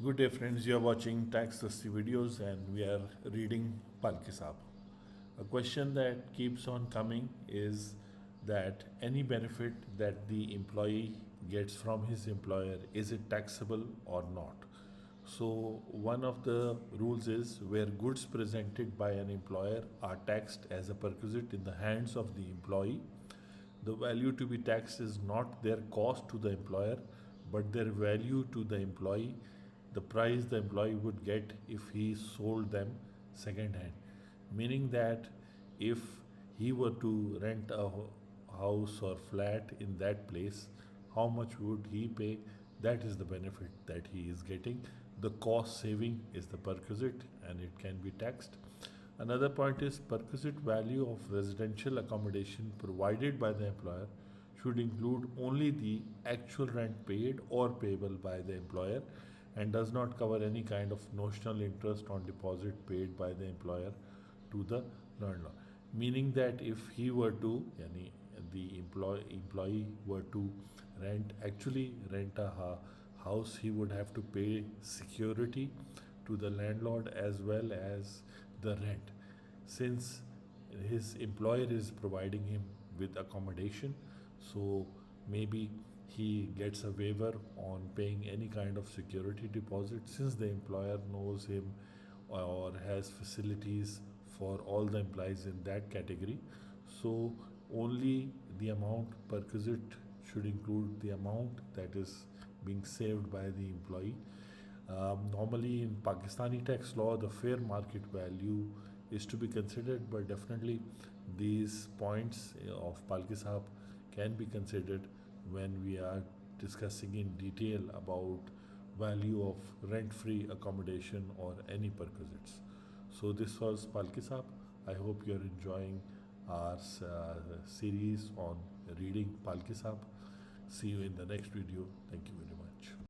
Good day, friends. You are watching Tax Thirsty videos, and we are reading Palki Saab. A question that keeps on coming is that any benefit that the employee gets from his employer, is it taxable or not? So, one of the rules is where goods presented by an employer are taxed as a perquisite in the hands of the employee, the value to be taxed is not their cost to the employer, but their value to the employee, the price the employee would get if he sold them second hand. Meaning that if he were to rent a house or flat in that place, how much would he pay? That is the benefit that he is getting. The cost saving is the perquisite and it can be taxed. Another point is perquisite value of residential accommodation provided by the employer should include only the actual rent paid or payable by the employer and does not cover any kind of notional interest on deposit paid by the employer to the landlord. Meaning that if he were to, yani the employee were to rent a house, he would have to pay security to the landlord as well as the rent. Since his employer is providing him with accommodation, so maybe he gets a waiver on paying any kind of security deposit since the employer knows him or has facilities for all the employees in that category. So only the amount perquisite should include the amount that is being saved by the employee. Normally, in Pakistani tax law, the fair market value is to be considered, but definitely these points of Palki Sahab can be considered when we are discussing in detail about value of rent-free accommodation or any perquisites. So this was Palki Sahab. I hope you are enjoying our series on reading Palki Sahab. See you in the next video. Thank you very much.